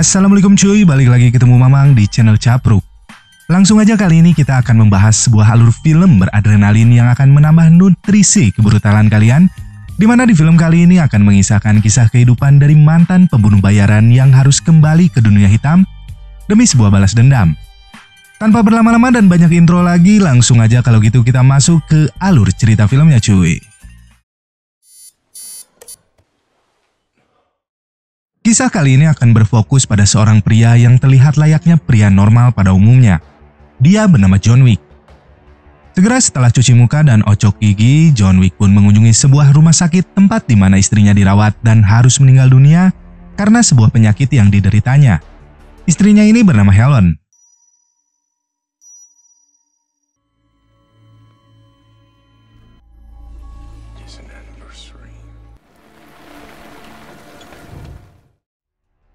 Assalamualaikum cuy, balik lagi ketemu Mamang di channel Capruk. Langsung aja kali ini kita akan membahas sebuah alur film beradrenalin yang akan menambah nutrisi kebrutalan kalian, dimana di film kali ini akan mengisahkan kisah kehidupan dari mantan pembunuh bayaran yang harus kembali ke dunia hitam demi sebuah balas dendam. Tanpa berlama-lama dan banyak intro lagi, langsung aja kalau gitu kita masuk ke alur cerita filmnya cuy. Kisah kali ini akan berfokus pada seorang pria yang terlihat layaknya pria normal pada umumnya. Dia bernama John Wick. Segera setelah cuci muka dan ocok gigi, John Wick pun mengunjungi sebuah rumah sakit tempat di mana istrinya dirawat dan harus meninggal dunia karena sebuah penyakit yang dideritanya. Istrinya ini bernama Helen.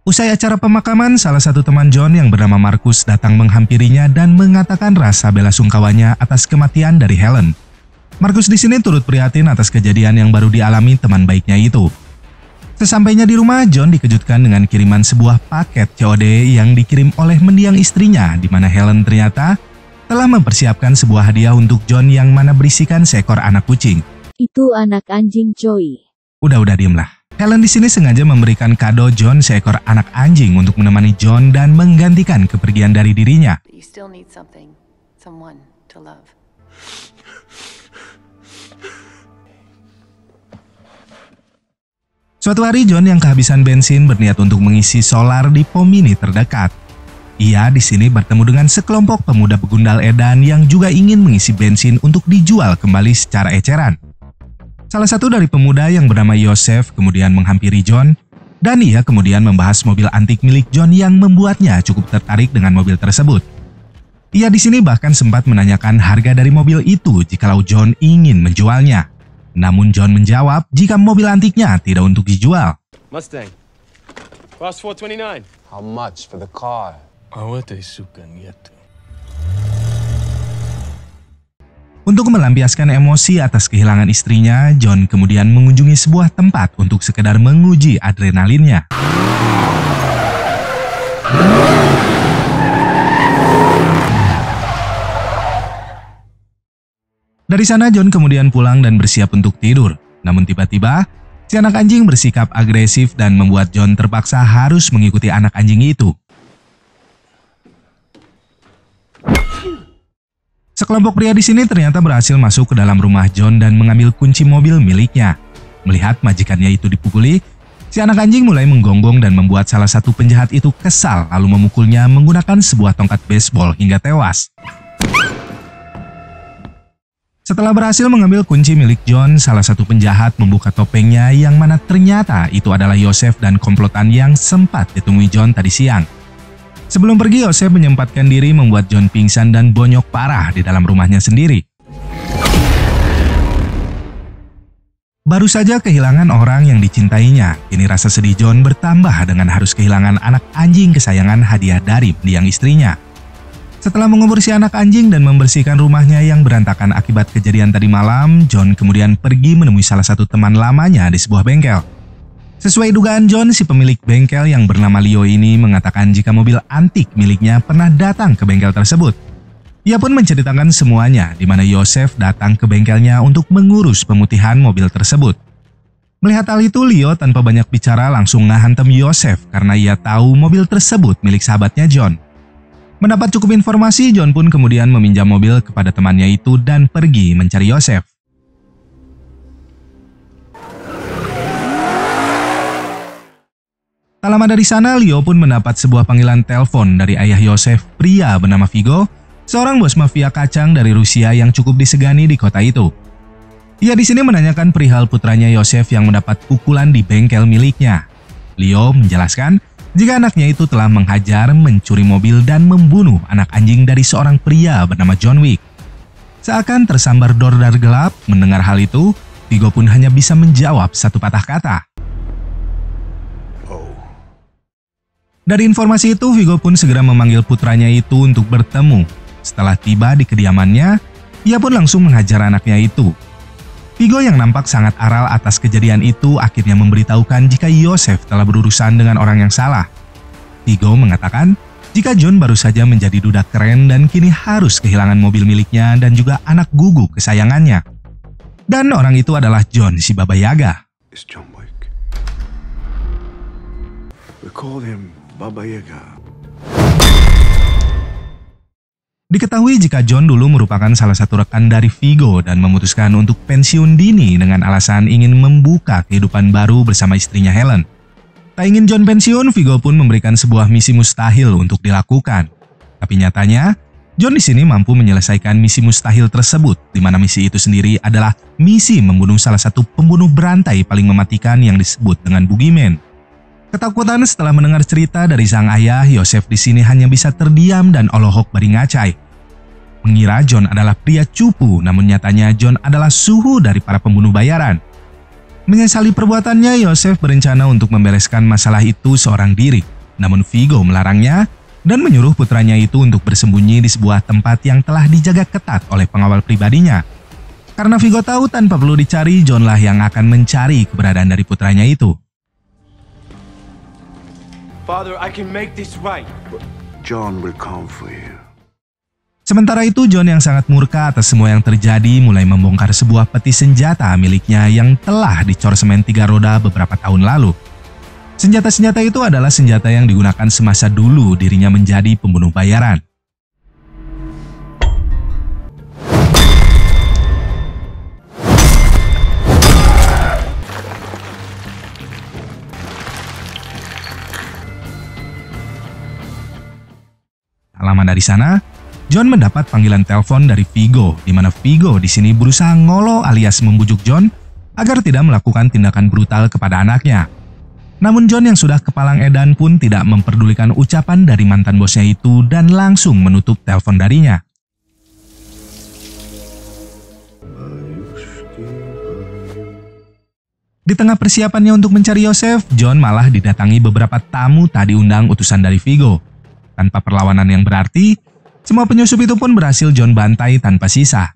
Usai acara pemakaman, salah satu teman John yang bernama Marcus datang menghampirinya dan mengatakan rasa belasungkawanya atas kematian dari Helen. Marcus di sini turut prihatin atas kejadian yang baru dialami teman baiknya itu. Sesampainya di rumah, John dikejutkan dengan kiriman sebuah paket COD yang dikirim oleh mendiang istrinya, di mana Helen ternyata telah mempersiapkan sebuah hadiah untuk John yang mana berisikan seekor anak kucing. Itu anak anjing coy. Udah diem lah. Helen di sini sengaja memberikan kado John seekor anak anjing untuk menemani John dan menggantikan kepergian dari dirinya. Suatu hari John yang kehabisan bensin berniat untuk mengisi solar di pom mini terdekat. Ia di sini bertemu dengan sekelompok pemuda begundal edan yang juga ingin mengisi bensin untuk dijual kembali secara eceran. Salah satu dari pemuda yang bernama Yosef kemudian menghampiri John, dan ia kemudian membahas mobil antik milik John yang membuatnya cukup tertarik dengan mobil tersebut. Ia di sini bahkan sempat menanyakan harga dari mobil itu jikalau John ingin menjualnya. Namun John menjawab jika mobil antiknya tidak untuk dijual. Mustang, cost 429. How much for the car? Untuk melampiaskan emosi atas kehilangan istrinya, John kemudian mengunjungi sebuah tempat untuk sekedar menguji adrenalinnya. Dari sana John kemudian pulang dan bersiap untuk tidur. Namun tiba-tiba, si anak anjing bersikap agresif dan membuat John terpaksa harus mengikuti anak anjing itu. Sekelompok pria di sini ternyata berhasil masuk ke dalam rumah John dan mengambil kunci mobil miliknya. Melihat majikannya itu dipukuli, si anak anjing mulai menggonggong dan membuat salah satu penjahat itu kesal lalu memukulnya menggunakan sebuah tongkat baseball hingga tewas. Setelah berhasil mengambil kunci milik John, salah satu penjahat membuka topengnya yang mana ternyata itu adalah Yosef dan komplotan yang sempat ditemui John tadi siang. Sebelum pergi, Yosef menyempatkan diri membuat John pingsan dan bonyok parah di dalam rumahnya sendiri. Baru saja kehilangan orang yang dicintainya, kini rasa sedih John bertambah dengan harus kehilangan anak anjing kesayangan hadiah dari mendiang istrinya. Setelah mengubur si anak anjing dan membersihkan rumahnya yang berantakan akibat kejadian tadi malam, John kemudian pergi menemui salah satu teman lamanya di sebuah bengkel. Sesuai dugaan John, si pemilik bengkel yang bernama Leo ini mengatakan jika mobil antik miliknya pernah datang ke bengkel tersebut. Ia pun menceritakan semuanya, di mana Yosef datang ke bengkelnya untuk mengurus pemutihan mobil tersebut. Melihat hal itu, Leo tanpa banyak bicara langsung ngahantem Yosef karena ia tahu mobil tersebut milik sahabatnya John. Mendapat cukup informasi, John pun kemudian meminjam mobil kepada temannya itu dan pergi mencari Yosef. Tak lama dari sana, Leo pun mendapat sebuah panggilan telepon dari ayah Yosef, pria bernama Vigo, seorang bos mafia kacang dari Rusia yang cukup disegani di kota itu. Ia di sini menanyakan perihal putranya Yosef yang mendapat pukulan di bengkel miliknya. Leo menjelaskan jika anaknya itu telah menghajar, mencuri mobil, dan membunuh anak anjing dari seorang pria bernama John Wick. Seakan tersambar dordar gelap, mendengar hal itu, Vigo pun hanya bisa menjawab satu patah kata. Dari informasi itu, Vigo pun segera memanggil putranya itu untuk bertemu. Setelah tiba di kediamannya, ia pun langsung menghajar anaknya itu. Vigo yang nampak sangat aral atas kejadian itu akhirnya memberitahukan jika Yosef telah berurusan dengan orang yang salah. Vigo mengatakan jika John baru saja menjadi duda keren dan kini harus kehilangan mobil miliknya dan juga anak gugu kesayangannya. Dan orang itu adalah John si Baba Yaga. It's John Wick. We call him Baba Yaga. Diketahui jika John dulu merupakan salah satu rekan dari Vigo dan memutuskan untuk pensiun dini dengan alasan ingin membuka kehidupan baru bersama istrinya Helen. Tak ingin John pensiun, Vigo pun memberikan sebuah misi mustahil untuk dilakukan. Tapi nyatanya, John di sini mampu menyelesaikan misi mustahil tersebut, di mana misi itu sendiri adalah misi membunuh salah satu pembunuh berantai paling mematikan yang disebut dengan Boogeyman. Ketakutan setelah mendengar cerita dari sang ayah, Yosef di sini hanya bisa terdiam dan Olohok Baringacai. Mengira John adalah pria cupu, namun nyatanya John adalah suhu dari para pembunuh bayaran. Menyesali perbuatannya, Yosef berencana untuk membereskan masalah itu seorang diri. Namun Vigo melarangnya dan menyuruh putranya itu untuk bersembunyi di sebuah tempat yang telah dijaga ketat oleh pengawal pribadinya. Karena Vigo tahu tanpa perlu dicari, John lah yang akan mencari keberadaan dari putranya itu. Father, I can make this right. John will come for you. Sementara itu, John yang sangat murka atas semua yang terjadi mulai membongkar sebuah peti senjata miliknya yang telah dicor semen 3 roda beberapa tahun lalu. Senjata-senjata itu adalah senjata yang digunakan semasa dulu dirinya menjadi pembunuh bayaran. Tak lama dari sana, John mendapat panggilan telepon dari Vigo, di mana Vigo di sini berusaha ngolo alias membujuk John agar tidak melakukan tindakan brutal kepada anaknya. Namun John yang sudah kepalang edan pun tidak memperdulikan ucapan dari mantan bosnya itu dan langsung menutup telepon darinya. Di tengah persiapannya untuk mencari Yosef, John malah didatangi beberapa tamu tak diundang utusan dari Vigo. Tanpa perlawanan yang berarti, semua penyusup itu pun berhasil John bantai tanpa sisa.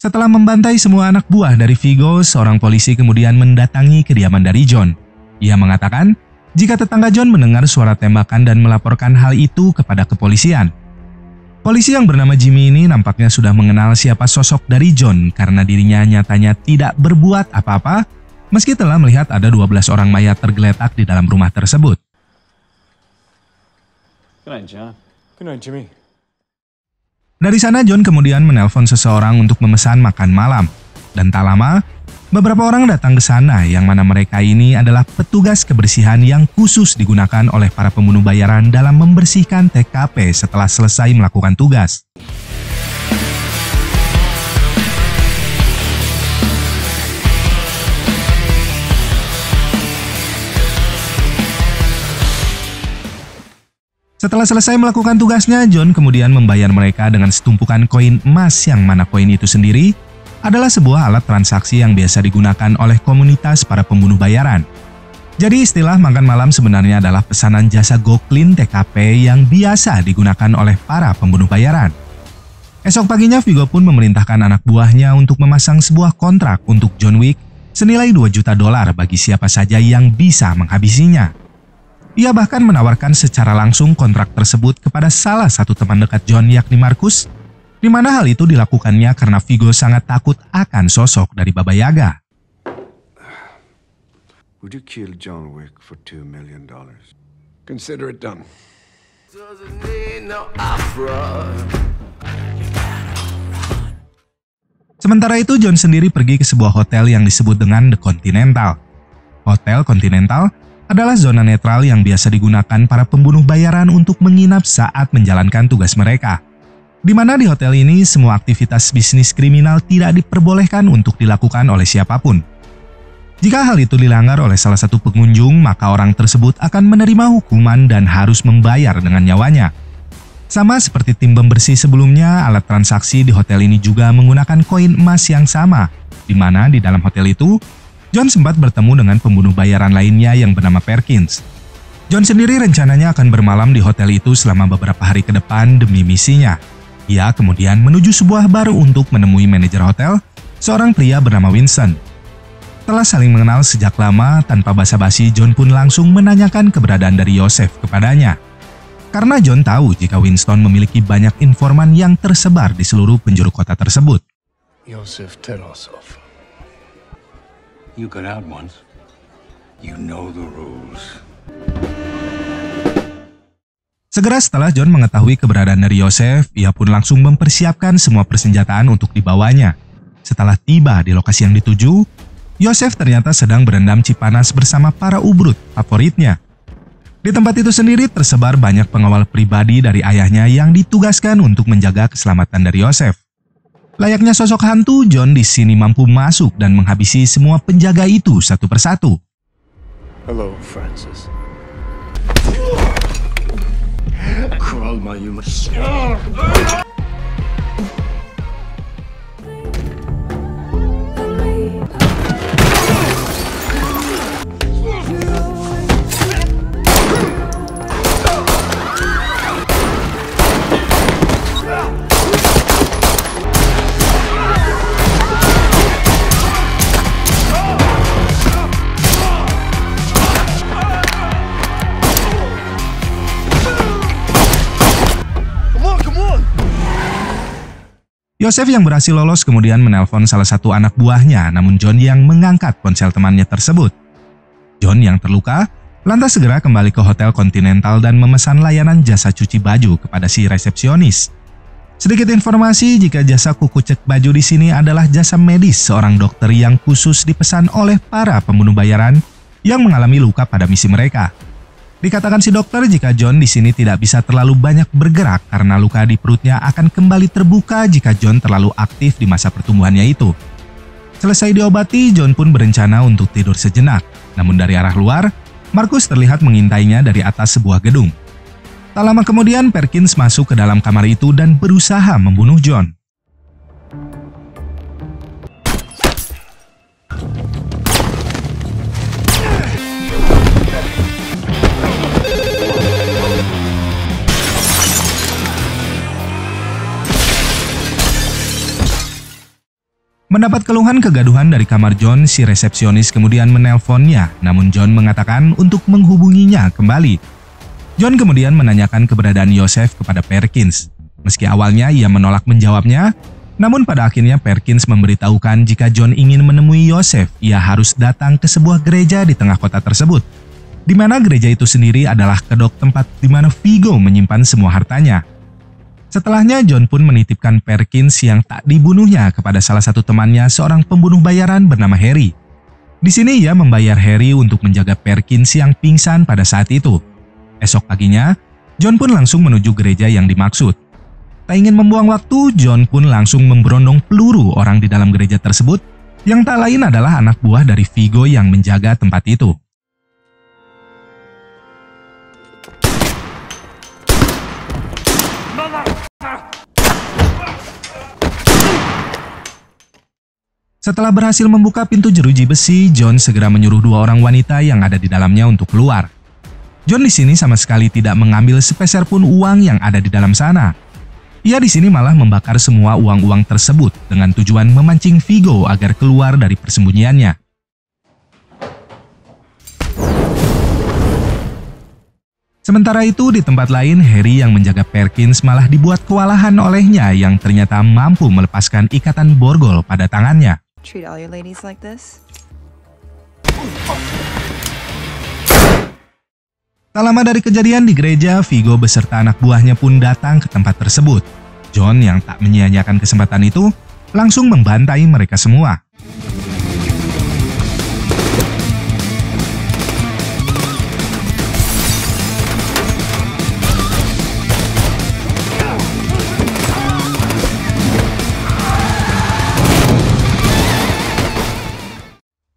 Setelah membantai semua anak buah dari Vigo, seorang polisi kemudian mendatangi kediaman dari John. Ia mengatakan jika tetangga John mendengar suara tembakan dan melaporkan hal itu kepada kepolisian. Polisi yang bernama Jimmy ini nampaknya sudah mengenal siapa sosok dari John karena dirinya nyatanya tidak berbuat apa-apa meski telah melihat ada 12 orang mayat tergeletak di dalam rumah tersebut. Good night, John. Good night, Jimmy. Dari sana John kemudian menelpon seseorang untuk memesan makan malam. Dan tak lama, beberapa orang datang ke sana yang mana mereka ini adalah petugas kebersihan yang khusus digunakan oleh para pembunuh bayaran dalam membersihkan TKP setelah selesai melakukan tugas. Setelah selesai melakukan tugasnya, John kemudian membayar mereka dengan setumpukan koin emas yang mana koin itu sendiri adalah sebuah alat transaksi yang biasa digunakan oleh komunitas para pembunuh bayaran. Jadi istilah makan malam sebenarnya adalah pesanan jasa go-clean TKP yang biasa digunakan oleh para pembunuh bayaran. Esok paginya Vigo pun memerintahkan anak buahnya untuk memasang sebuah kontrak untuk John Wick senilai $2 juta bagi siapa saja yang bisa menghabisinya. Ia bahkan menawarkan secara langsung kontrak tersebut kepada salah satu teman dekat John yakni Marcus, di mana hal itu dilakukannya karena Vigo sangat takut akan sosok dari Baba Yaga. Would you kill John Wick for $2 million? Consider it done. Sementara itu John sendiri pergi ke sebuah hotel yang disebut dengan The Continental. Hotel Continental adalah zona netral yang biasa digunakan para pembunuh bayaran untuk menginap saat menjalankan tugas mereka. Di mana di hotel ini semua aktivitas bisnis kriminal tidak diperbolehkan untuk dilakukan oleh siapapun. Jika hal itu dilanggar oleh salah satu pengunjung, maka orang tersebut akan menerima hukuman dan harus membayar dengan nyawanya. Sama seperti tim pembersih sebelumnya, alat transaksi di hotel ini juga menggunakan koin emas yang sama, di mana di dalam hotel itu, John sempat bertemu dengan pembunuh bayaran lainnya yang bernama Perkins. John sendiri rencananya akan bermalam di hotel itu selama beberapa hari ke depan demi misinya. Ia kemudian menuju sebuah bar untuk menemui manajer hotel, seorang pria bernama Winston. Setelah saling mengenal sejak lama, tanpa basa-basi John pun langsung menanyakan keberadaan dari Joseph kepadanya. Karena John tahu jika Winston memiliki banyak informan yang tersebar di seluruh penjuru kota tersebut. Joseph Tarasov. You got out once. You know the rules. Segera setelah John mengetahui keberadaan dari Joseph, ia pun langsung mempersiapkan semua persenjataan untuk dibawanya. Setelah tiba di lokasi yang dituju, Joseph ternyata sedang berendam Cipanas bersama para ubrut favoritnya. Di tempat itu sendiri tersebar banyak pengawal pribadi dari ayahnya yang ditugaskan untuk menjaga keselamatan dari Joseph. Layaknya sosok hantu, John di sini mampu masuk dan menghabisi semua penjaga itu satu persatu. Hello, Francis. Kralma, you must... Joseph yang berhasil lolos kemudian menelpon salah satu anak buahnya, namun John yang mengangkat ponsel temannya tersebut. John yang terluka lantas segera kembali ke Hotel Continental dan memesan layanan jasa cuci baju kepada si resepsionis. Sedikit informasi jika jasa kuku cek baju di sini adalah jasa medis seorang dokter yang khusus dipesan oleh para pembunuh bayaran yang mengalami luka pada misi mereka. Dikatakan si dokter jika John di sini tidak bisa terlalu banyak bergerak karena luka di perutnya akan kembali terbuka jika John terlalu aktif di masa pertumbuhannya itu. Selesai diobati, John pun berencana untuk tidur sejenak. Namun dari arah luar, Marcus terlihat mengintainya dari atas sebuah gedung. Tak lama kemudian, Perkins masuk ke dalam kamar itu dan berusaha membunuh John. Mendapat keluhan kegaduhan dari kamar John, si resepsionis kemudian menelponnya, namun John mengatakan untuk menghubunginya kembali. John kemudian menanyakan keberadaan Joseph kepada Perkins. Meski awalnya ia menolak menjawabnya, namun pada akhirnya Perkins memberitahukan jika John ingin menemui Joseph, ia harus datang ke sebuah gereja di tengah kota tersebut, di mana gereja itu sendiri adalah kedok tempat di mana Vigo menyimpan semua hartanya. Setelahnya, John pun menitipkan Perkins yang tak dibunuhnya kepada salah satu temannya, seorang pembunuh bayaran bernama Harry. Di sini ia membayar Harry untuk menjaga Perkins yang pingsan pada saat itu. Esok paginya, John pun langsung menuju gereja yang dimaksud. Tak ingin membuang waktu, John pun langsung memberondong peluru orang di dalam gereja tersebut, yang tak lain adalah anak buah dari Vigo yang menjaga tempat itu. Setelah berhasil membuka pintu jeruji besi, John segera menyuruh dua orang wanita yang ada di dalamnya untuk keluar. John di sini sama sekali tidak mengambil sepeser pun uang yang ada di dalam sana. Ia di sini malah membakar semua uang-uang tersebut dengan tujuan memancing Vigo agar keluar dari persembunyiannya. Sementara itu di tempat lain, Harry yang menjaga Perkins malah dibuat kewalahan olehnya yang ternyata mampu melepaskan ikatan borgol pada tangannya. Treat all your ladies like this? Tak lama dari kejadian di gereja, Vigo beserta anak buahnya pun datang ke tempat tersebut. John yang tak menyia-nyiakan kesempatan itu, langsung membantai mereka semua.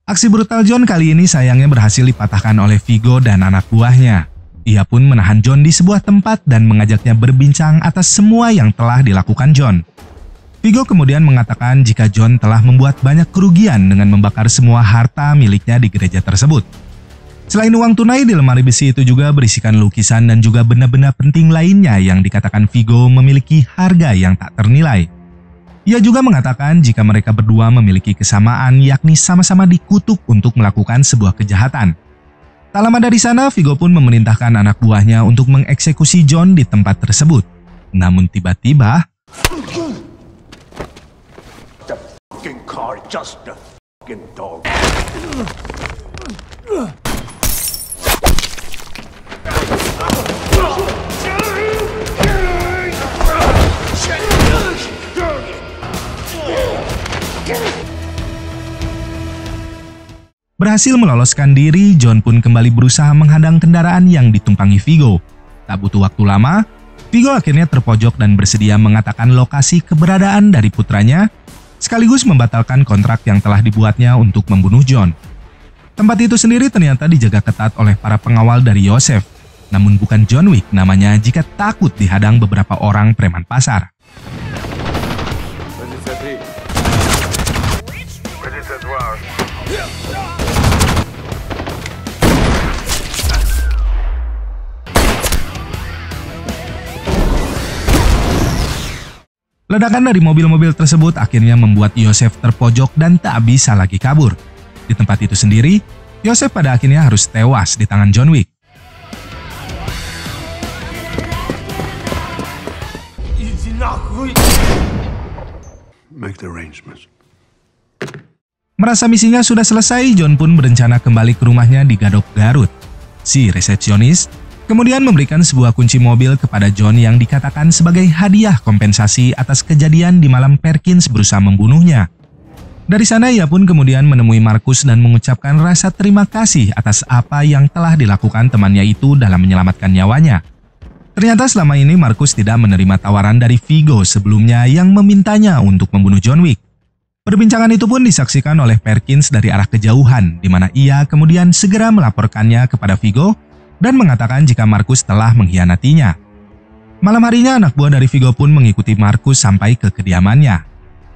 Aksi brutal John kali ini sayangnya berhasil dipatahkan oleh Vigo dan anak buahnya. Ia pun menahan John di sebuah tempat dan mengajaknya berbincang atas semua yang telah dilakukan John. Vigo kemudian mengatakan jika John telah membuat banyak kerugian dengan membakar semua harta miliknya di gereja tersebut. Selain uang tunai, di lemari besi itu juga berisikan lukisan dan juga benda-benda penting lainnya yang dikatakan Viggo memiliki harga yang tak ternilai. Ia juga mengatakan jika mereka berdua memiliki kesamaan, yakni sama-sama dikutuk untuk melakukan sebuah kejahatan. Tak lama dari sana, Viggo pun memerintahkan anak buahnya untuk mengeksekusi John di tempat tersebut. Namun tiba-tiba, The fucking car, just the fucking dog. berhasil meloloskan diri, John pun kembali berusaha menghadang kendaraan yang ditumpangi Viggo. Tak butuh waktu lama, Viggo akhirnya terpojok dan bersedia mengatakan lokasi keberadaan dari putranya, sekaligus membatalkan kontrak yang telah dibuatnya untuk membunuh John. Tempat itu sendiri ternyata dijaga ketat oleh para pengawal dari Joseph, namun bukan John Wick namanya jika takut dihadang beberapa orang preman pasar. Ledakan dari mobil-mobil tersebut akhirnya membuat Joseph terpojok dan tak bisa lagi kabur. Di tempat itu sendiri, Joseph pada akhirnya harus tewas di tangan John Wick. Make the arrangements. Merasa misinya sudah selesai, John pun berencana kembali ke rumahnya di Gadok, Garut. Si resepsionis kemudian memberikan sebuah kunci mobil kepada John yang dikatakan sebagai hadiah kompensasi atas kejadian di malam Perkins berusaha membunuhnya. Dari sana ia pun kemudian menemui Marcus dan mengucapkan rasa terima kasih atas apa yang telah dilakukan temannya itu dalam menyelamatkan nyawanya. Ternyata selama ini Marcus tidak menerima tawaran dari Viggo sebelumnya yang memintanya untuk membunuh John Wick. Perbincangan itu pun disaksikan oleh Perkins dari arah kejauhan, di mana ia kemudian segera melaporkannya kepada Viggo dan mengatakan jika Marcus telah mengkhianatinya. Malam harinya anak buah dari Viggo pun mengikuti Marcus sampai ke kediamannya.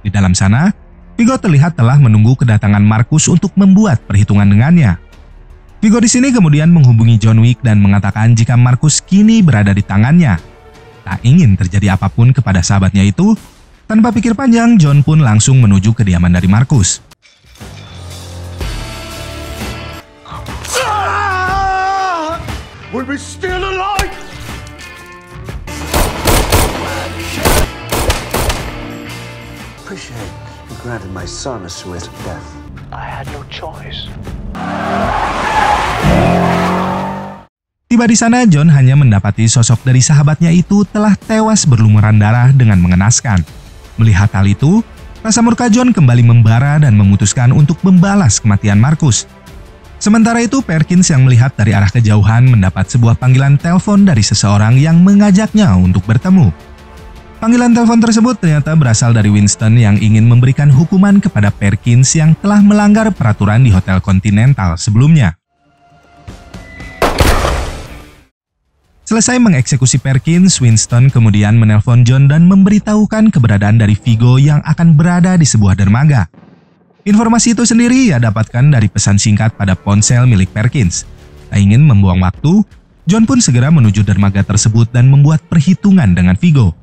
Di dalam sana, Viggo terlihat telah menunggu kedatangan Marcus untuk membuat perhitungan dengannya. Viggo di sini kemudian menghubungi John Wick dan mengatakan jika Marcus kini berada di tangannya. Tak ingin terjadi apapun kepada sahabatnya itu, tanpa pikir panjang John pun langsung menuju kediaman dari Marcus. Will we still alive? Appreciate you granted my son a swift death. I had no choice. Tiba di sana, John hanya mendapati sosok dari sahabatnya itu telah tewas berlumuran darah dengan mengenaskan. Melihat hal itu, rasa murka John kembali membara dan memutuskan untuk membalas kematian Marcus. Sementara itu, Perkins yang melihat dari arah kejauhan mendapat sebuah panggilan telepon dari seseorang yang mengajaknya untuk bertemu. Panggilan telepon tersebut ternyata berasal dari Winston yang ingin memberikan hukuman kepada Perkins yang telah melanggar peraturan di Hotel Continental sebelumnya. Selesai mengeksekusi Perkins, Winston kemudian menelpon John dan memberitahukan keberadaan dari Viggo yang akan berada di sebuah dermaga. Informasi itu sendiri ia dapatkan dari pesan singkat pada ponsel milik Perkins. Tak ingin membuang waktu, John pun segera menuju dermaga tersebut dan membuat perhitungan dengan Viggo.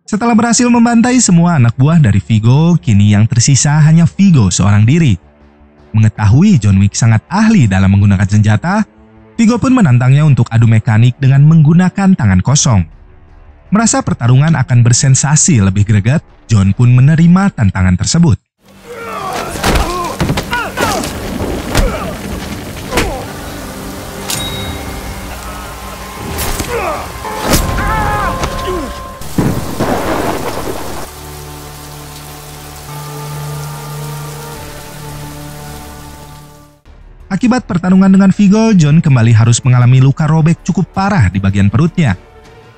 Setelah berhasil membantai semua anak buah dari Viggo, kini yang tersisa hanya Viggo seorang diri. Mengetahui John Wick sangat ahli dalam menggunakan senjata, Viggo pun menantangnya untuk adu mekanik dengan menggunakan tangan kosong. Merasa pertarungan akan bersensasi lebih greget, John pun menerima tantangan tersebut. Akibat pertarungan dengan Viggo, John kembali harus mengalami luka robek cukup parah di bagian perutnya.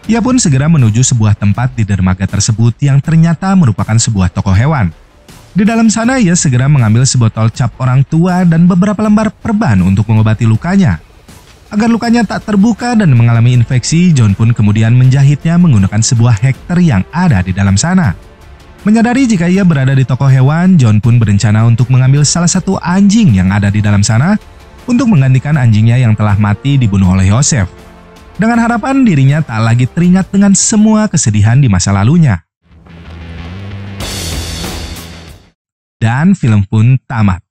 Ia pun segera menuju sebuah tempat di dermaga tersebut yang ternyata merupakan sebuah toko hewan. Di dalam sana ia segera mengambil sebotol cap orang tua dan beberapa lembar perban untuk mengobati lukanya. Agar lukanya tak terbuka dan mengalami infeksi, John pun kemudian menjahitnya menggunakan sebuah hektar yang ada di dalam sana. Menyadari jika ia berada di toko hewan, John pun berencana untuk mengambil salah satu anjing yang ada di dalam sana untuk menggantikan anjingnya yang telah mati dibunuh oleh Yosef. Dengan harapan dirinya tak lagi teringat dengan semua kesedihan di masa lalunya. Dan film pun tamat.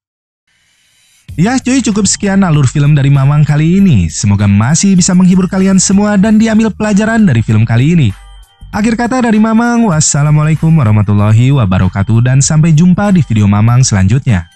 Ya cuy, cukup sekian alur film dari Mamang kali ini. Semoga masih bisa menghibur kalian semua dan diambil pelajaran dari film kali ini. Akhir kata dari Mamang, wassalamualaikum warahmatullahi wabarakatuh dan sampai jumpa di video Mamang selanjutnya.